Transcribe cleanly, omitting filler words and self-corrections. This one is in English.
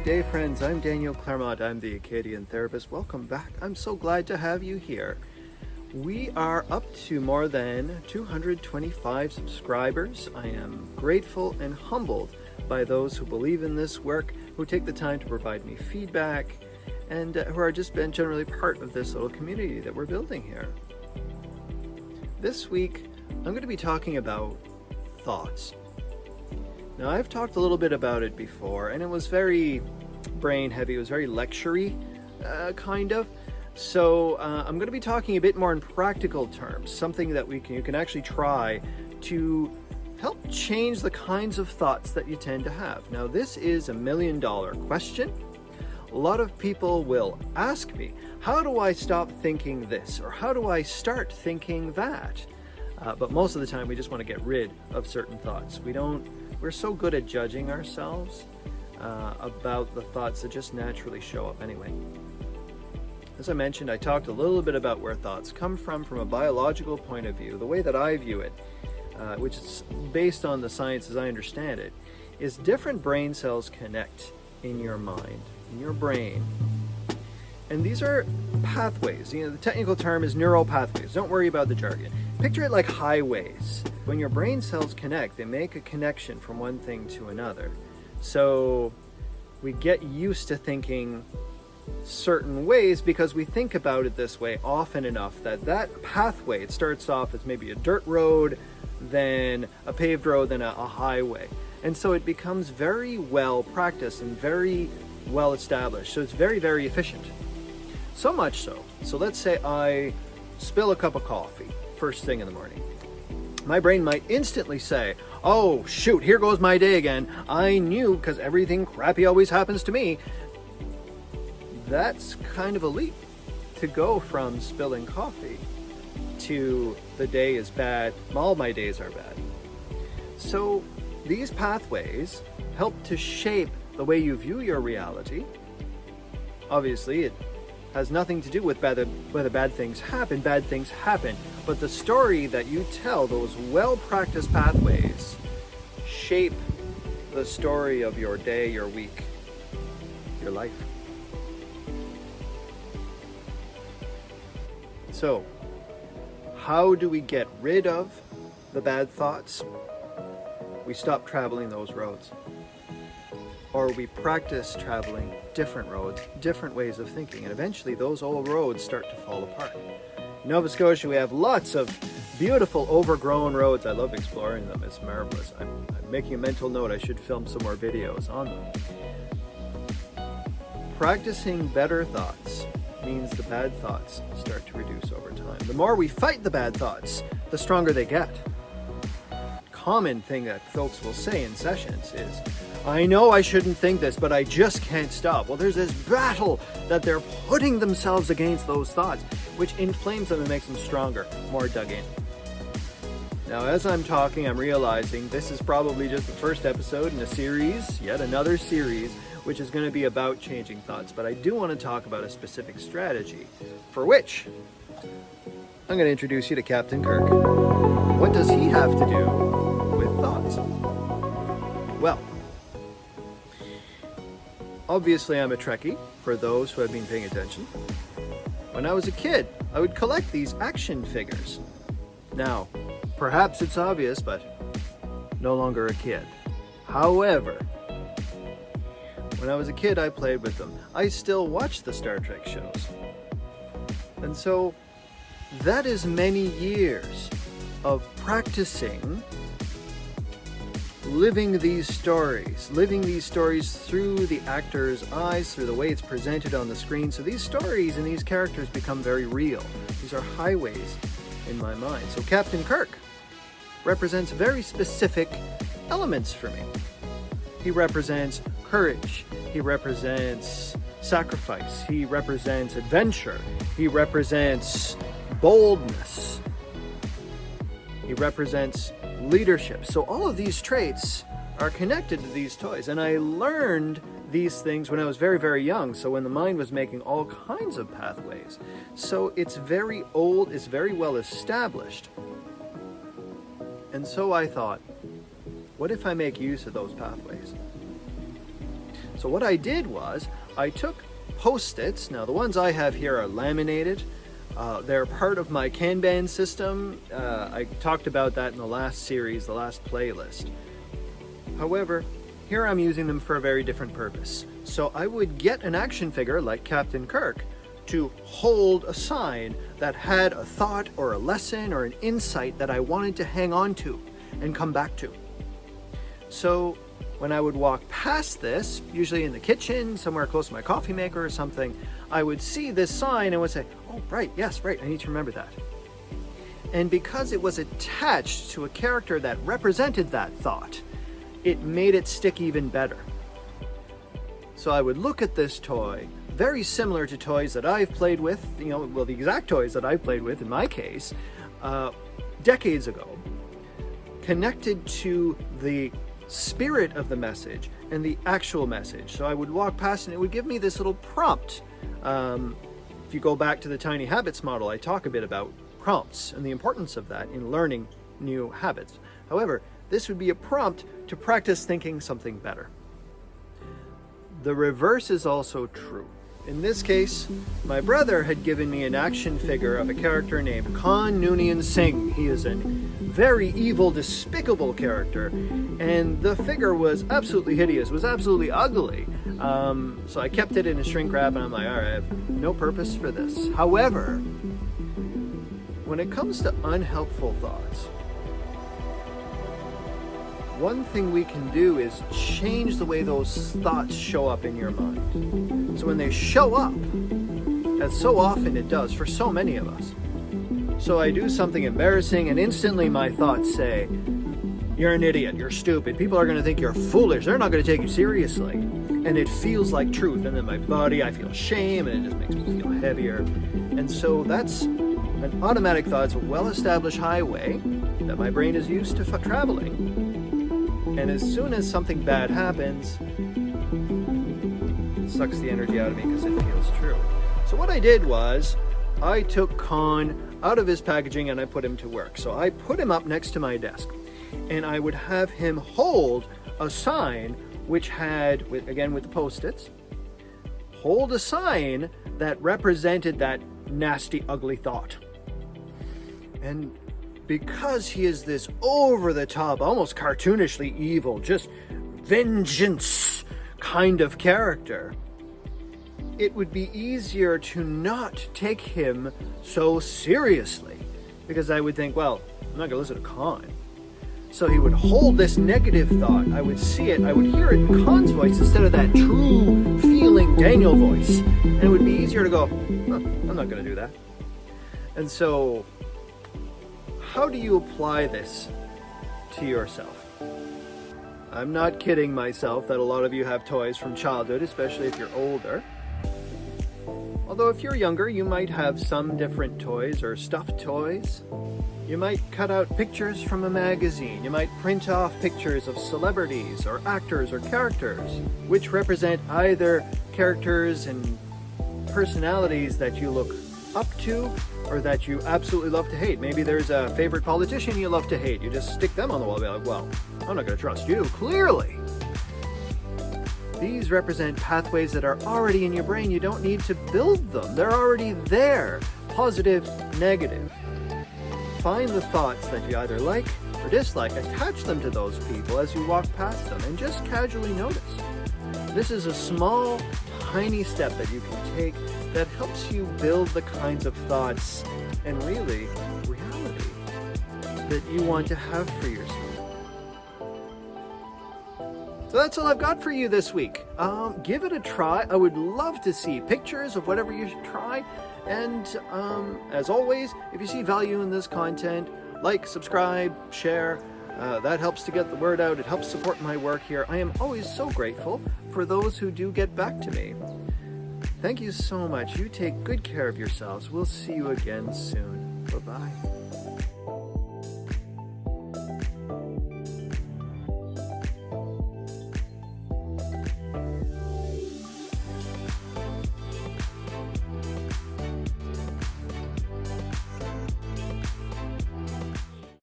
Good day, friends. I'm Daniel Claremont. I'm the Acadian therapist. Welcome back. I'm so glad to have you here. We are up to more than 225 subscribers. I am grateful and humbled by those who believe in this work, who take the time to provide me feedback, and who are just been generally part of this little community that we're building here. This week, I'm going to be talking about thoughts. Now, I've talked a little bit about it before, and it was very brain heavy. It was very lecture-y, kind of. So I'm going to be talking a bit more in practical terms, something that you can actually try to help change the kinds of thoughts that you tend to have. Now, this is $1 million question. A lot of people will ask me, how do I stop thinking this? Or how do I start thinking that? But most of the time, we just want to get rid of certain thoughts. We're so good at judging ourselves about the thoughts that just naturally show up anyway. As I mentioned, I talked a little bit about where thoughts come from a biological point of view. The way that I view it, which is based on the science as I understand it, is different brain cells connect in your mind, in your brain. And these are pathways. The technical term is neural pathways. Don't worry about the jargon. Picture it like highways. When your brain cells connect, they make a connection from one thing to another. So we get used to thinking certain ways because we think about it this way often enough that pathway, it starts off as maybe a dirt road, then a paved road, then a highway. And so it becomes very well practiced and very well established. So it's very, very efficient. So much so. So let's say I spill a cup of coffee first thing in the morning. My brain might instantly say, oh shoot, here goes my day again. I knew, because everything crappy always happens to me. That's kind of a leap to go from spilling coffee to the day is bad, all my days are bad. So these pathways help to shape the way you view your reality. Obviously, it has nothing to do with whether bad things happen. Bad things happen. But the story that you tell, those well-practiced pathways, shape the story of your day, your week, your life. So, how do we get rid of the bad thoughts? We stop traveling those roads. Or we practice traveling different roads, different ways of thinking, and eventually those old roads start to fall apart. In Nova Scotia, we have lots of beautiful overgrown roads. I love exploring them. It's marvelous. I'm making a mental note. I should film some more videos on them. Practicing better thoughts means the bad thoughts start to reduce over time. The more we fight the bad thoughts, the stronger they get. Common thing that folks will say in sessions is, I know I shouldn't think this, but I just can't stop. Well, there's this battle that they're putting themselves against those thoughts, which inflames them and makes them stronger, more dug in. Now, as I'm talking, I'm realizing this is probably just the first episode in a series, yet another series, which is going to be about changing thoughts. But I do want to talk about a specific strategy, for which I'm going to introduce you to Captain Kirk. What does he have to do with thoughts? Well, obviously I'm a Trekkie, for those who have been paying attention. When I was a kid, I would collect these action figures. Now, perhaps it's obvious, but no longer a kid. However, when I was a kid, I played with them. I still watch the Star Trek shows. And so, that is many years of practicing living these stories through the actor's eyes, through the way it's presented on the screen. So these stories and these characters become very real. These are highways in my mind. So Captain Kirk represents very specific elements for me. He represents courage. He represents sacrifice. He represents adventure. He represents boldness. He represents leadership. So all of these traits are connected to these toys. And I learned these things when I was very, very young. So when the mind was making all kinds of pathways. So it's very old, it's very well established. And so I thought, what if I make use of those pathways? So what I did was I took Postits. Now the ones I have here are laminated. They're part of my Kanban system. I talked about that in the last series, the last playlist. However, here I'm using them for a very different purpose. So I would get an action figure like Captain Kirk to hold a sign that had a thought or a lesson or an insight that I wanted to hang on to and come back to. So when I would walk past this, usually in the kitchen, somewhere close to my coffee maker or something, I would see this sign and would say, oh, right, yes, right, I need to remember that. And because it was attached to a character that represented that thought, it made it stick even better. So I would look at this toy, very similar to toys that I've played with, the exact toys that I've played with in my case, decades ago, connected to the spirit of the message and the actual message. So I would walk past and it would give me this little prompt. If you go back to the Tiny Habits model, I talk a bit about prompts and the importance of that in learning new habits. However, this would be a prompt to practice thinking something better. The reverse is also true. In this case, my brother had given me an action figure of a character named Guinean Singh. He is a very evil, despicable character, and the figure was absolutely hideous, was absolutely ugly. So I kept it in a shrink wrap, and I'm like, all right, I have no purpose for this. However, when it comes to unhelpful thoughts, one thing we can do is change the way those thoughts show up in your mind. So when they show up, as so often it does for so many of us, so I do something embarrassing and instantly my thoughts say, you're an idiot, you're stupid, people are going to think you're foolish, they're not going to take you seriously. And it feels like truth, and then my body, I feel shame, and it just makes me feel heavier. And so that's an automatic thought. It's a well-established highway that my brain is used to traveling. And as soon as something bad happens, it sucks the energy out of me because it feels true. So what I did was, I took Con out of his packaging and I put him to work. So I put him up next to my desk, and I would have him hold a sign which had, again with the Postits, hold a sign that represented that nasty, ugly thought. And because he is this over-the-top, almost cartoonishly evil, just vengeance kind of character, it would be easier to not take him so seriously. Because I would think, well, I'm not going to listen to Con. So he would hold this negative thought. I would see it, I would hear it in Con's voice instead of that true feeling Daniel voice. And it would be easier to go, I'm not going to do that. And so, how do you apply this to yourself? I'm not kidding myself that a lot of you have toys from childhood, especially if you're older. Although if you're younger, you might have some different toys or stuffed toys. You might cut out pictures from a magazine. You might print off pictures of celebrities or actors or characters, which represent either characters and personalities that you look up to or that you absolutely love to hate. Maybe there's a favorite politician you love to hate. You just stick them on the wall and be like, well, I'm not going to trust you, clearly. These represent pathways that are already in your brain. You don't need to build them. They're already there. Positive, negative. Find the thoughts that you either like or dislike. Attach them to those people as you walk past them and just casually notice. This is a small, tiny step that you can take that helps you build the kinds of thoughts and really reality that you want to have for yourself. So that's all I've got for you this week. Give it a try. I would love to see pictures of whatever you should try. And as always, if you see value in this content, like, subscribe, share. That helps to get the word out. It helps support my work here. I am always so grateful for those who do get back to me. Thank you so much. You take good care of yourselves. We'll see you again soon. Bye-bye.